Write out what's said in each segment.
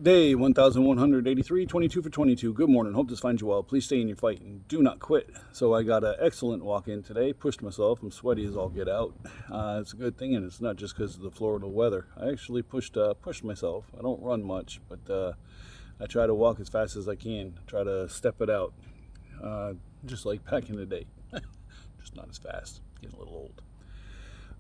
Day 1183, 22 for 22. Good morning. Hope this finds you well. Please stay in your fight and do not quit. So I got an excellent walk in today. Pushed myself. I'm sweaty as all get out. It's a good thing, and it's not just because of the Florida weather. I actually pushed myself. I don't run much, but I try to walk as fast as I can. Try to step it out, just like back in the day. Just not as fast. Getting a little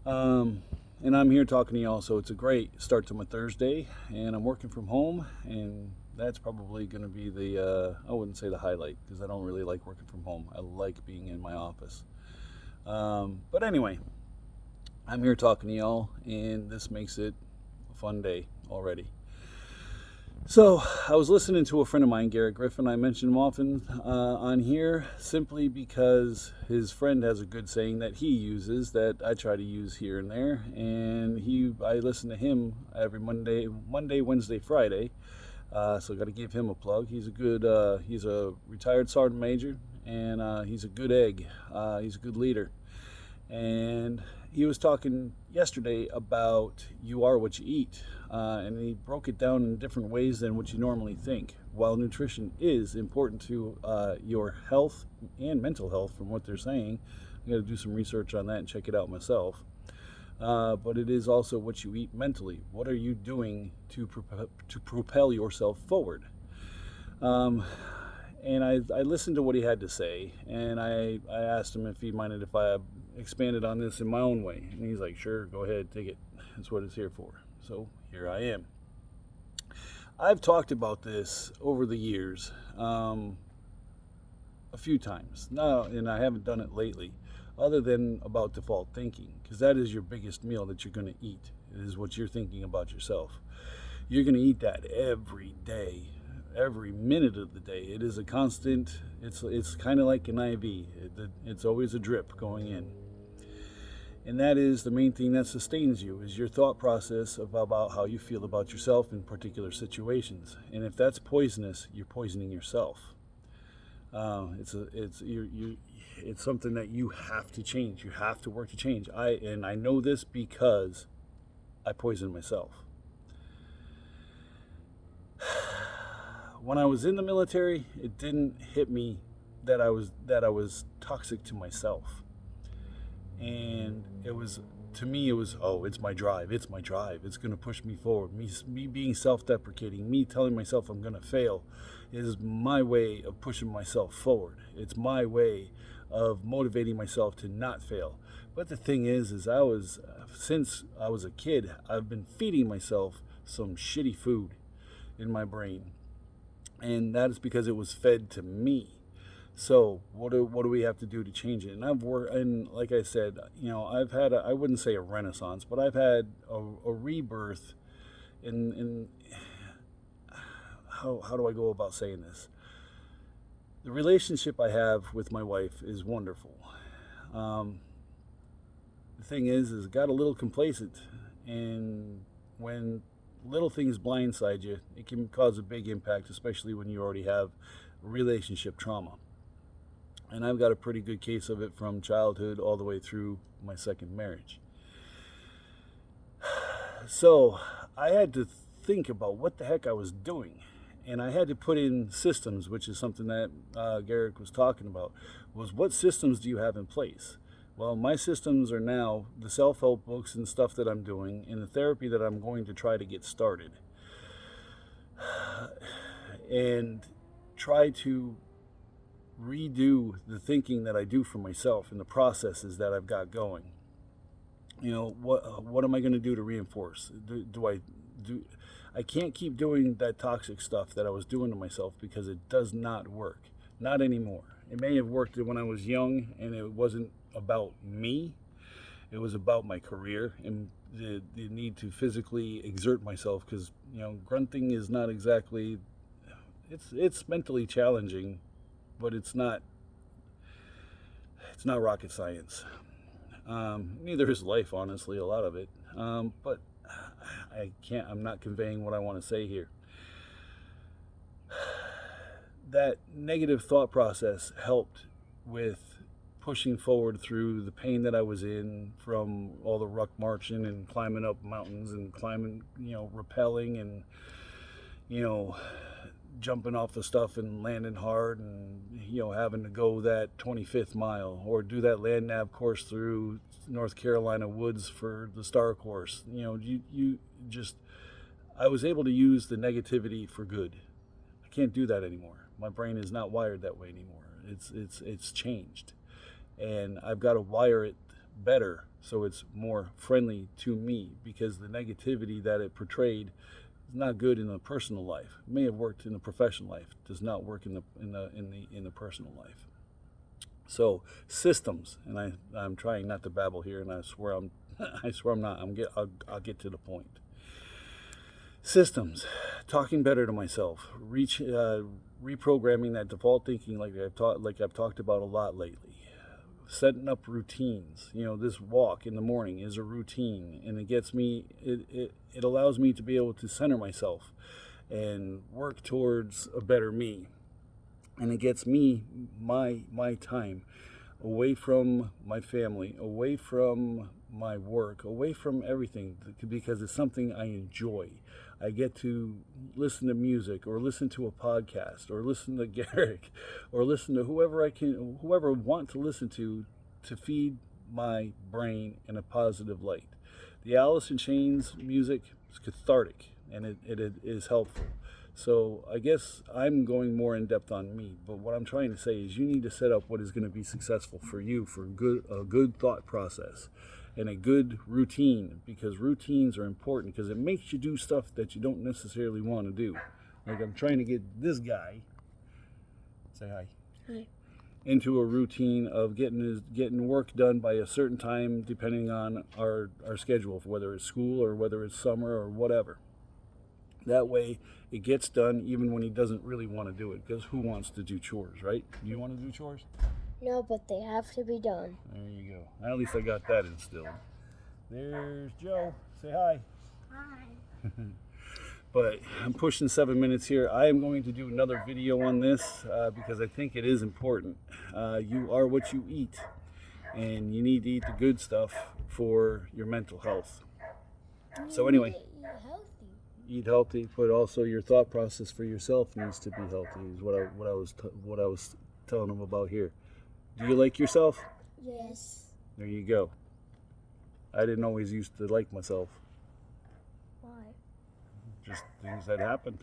old. And I'm here talking to y'all, so it's a great start to my Thursday, and I'm working from home, and that's probably going to be I wouldn't say the highlight, because I don't really like working from home. I like being in my office. But anyway, I'm here talking to y'all, and this makes it a fun day already. So I was listening to a friend of mine, Garrett Griffin. I mention him often on here simply because his friend has a good saying that he uses that I try to use here and there. And I listen to him every Monday, Wednesday, Friday. So I got to give him a plug. He's a retired sergeant major, and he's a good egg. He's a good leader. And he was talking yesterday about you are what you eat, and he broke it down in different ways than what you normally think. While nutrition is important to your health and mental health, from what they're saying, I got to do some research on that and check it out myself. But it is also what you eat mentally. What are you doing to propel yourself forward? And I listened to what he had to say, and I asked him if he minded if I expanded on this in my own way. And he's like, sure, go ahead, take it. That's what it's here for. So here I am. I've talked about this over the years a few times. No, and I haven't done it lately, other than about default thinking, because that is your biggest meal that you're going to eat. It is what you're thinking about yourself. You're going to eat that every day, every minute of the day. It is a constant. It's kind of like an IV. It's always a drip going in. And that is the main thing that sustains you, is your thought process about how you feel about yourself in particular situations. And if that's poisonous, you're poisoning yourself. It's something that you have to change. You have to work to change. I know this because I poisoned myself. When I was in the military, it didn't hit me that I was toxic to myself. And it was, to me, it's my drive. It's my drive. It's going to push me forward. Me being self-deprecating, me telling myself I'm going to fail is my way of pushing myself forward. It's my way of motivating myself to not fail. But the thing is since I was a kid, I've been feeding myself some shitty food in my brain. And that is because it was fed to me. So what do we have to do to change it? And I've worked, and like I said, I've had I wouldn't say a renaissance, but I've had a rebirth in how do I go about saying this? The relationship I have with my wife is wonderful. The thing is it got a little complacent, and when little things blindside you, it can cause a big impact, especially when you already have relationship trauma. And I've got a pretty good case of it from childhood all the way through my second marriage. So I had to think about what the heck I was doing. And I had to put in systems, which is something that Garrick was talking about, was what systems do you have in place? Well, my systems are now the self-help books and stuff that I'm doing, and the therapy that I'm going to try to get started. And try to redo the thinking that I do for myself and the processes that I've got going. What am I going to do to reinforce? I can't keep doing that toxic stuff that I was doing to myself, because it does not work. Not anymore. It may have worked when I was young, and it wasn't about me. It was about my career and the need to physically exert myself, because grunting is not exactly, it's mentally challenging, but it's not rocket science. Neither is life, honestly, a lot of it. But I'm not conveying what I want to say here. That negative thought process helped with pushing forward through the pain that I was in from all the ruck marching and climbing up mountains and climbing, rappelling and you know, jumping off the stuff and landing hard and, you know, having to go that 25th mile or do that land nav course through North Carolina woods for the Star Course. You know, you just, I was able to use the negativity for good. I can't do that anymore. My brain is not wired that way anymore. It's changed. And I've got to wire it better so it's more friendly to me, because the negativity that it portrayed is not good in the personal life. It may have worked in the professional life, does not work in the personal life. So systems, and I'm trying not to babble here, and I swear I'm not. I'll get to the point. Systems, talking better to myself, reprogramming that default thinking, like I've talked about a lot lately. Setting up routines. You know, this walk in the morning is a routine, and it gets me. It allows me to be able to center myself and work towards a better me. And it gets me my time away from my family, away from my work, away from everything, because it's something I enjoy. I get to listen to music, or listen to a podcast, or listen to Garrick, or listen to whoever I want to listen to feed my brain in a positive light. The Alice in Chains music is cathartic, and it is helpful. So I guess I'm going more in depth on me, but what I'm trying to say is you need to set up what is going to be successful for you, for a good thought process and a good routine, because routines are important, because it makes you do stuff that you don't necessarily want to do. Like I'm trying to get this guy, say hi. Hi. Into a routine of getting work done by a certain time, depending on our schedule, whether it's school or whether it's summer or whatever. That way it gets done even when he doesn't really want to do it, because who wants to do chores, right? Do you want to do chores? No, but they have to be done. There you go. At least I got that instilled. There's Joe. Say hi. Hi. But I'm pushing 7 minutes here. I am going to do another video on this because I think it is important. You are what you eat, and you need to eat the good stuff for your mental health. So anyway, eat healthy, but also your thought process for yourself needs to be healthy. Is what I was telling them about here. Do you like yourself? Yes. There you go. I didn't always used to like myself. Why? Just things that happened.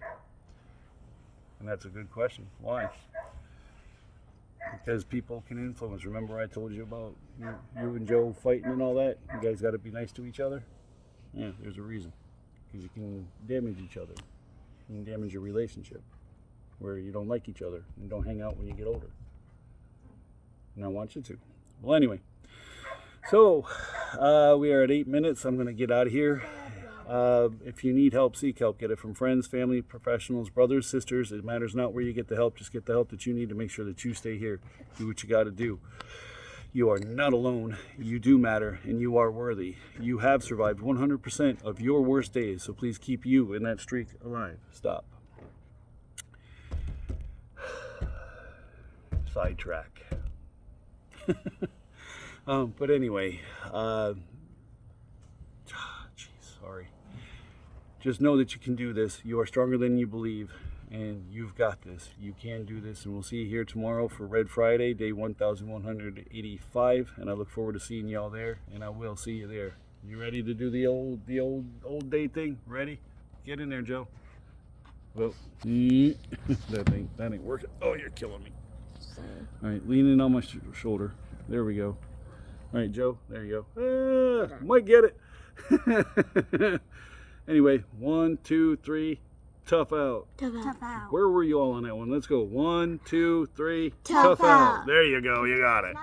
And that's a good question. Why? Because people can influence. Remember I told you about you and Joe fighting and all that? You guys got to be nice to each other? Yeah, there's a reason. Because you can damage each other. You can damage your relationship, where you don't like each other and don't hang out when you get older. And I want you to. Well, anyway. So, we are at 8 minutes. I'm going to get out of here. If you need help, seek help. Get it from friends, family, professionals, brothers, sisters. It matters not where you get the help. Just get the help that you need to make sure that you stay here. Do what you got to do. You are not alone. You do matter, and you are worthy. You have survived 100% of your worst days, so please keep you in that streak alive. Stop. Sidetrack. But anyway, sorry. Just know that you can do this. You are stronger than you believe, and you've got this. You can do this, and we'll see you here tomorrow for Red Friday, day 1185, and I look forward to seeing y'all there, and I will see you there. You ready to do the old day thing? Ready? Get in there, Joe. Well, that ain't working. Oh, you're killing me. All right, lean in on my shoulder. There we go. All right, Joe, there you go. Might get it. Anyway, 1, 2, 3, tough out. Tough out. Where were you all on that one? Let's go. 1, 2, 3, Tough out. There you go. You got it.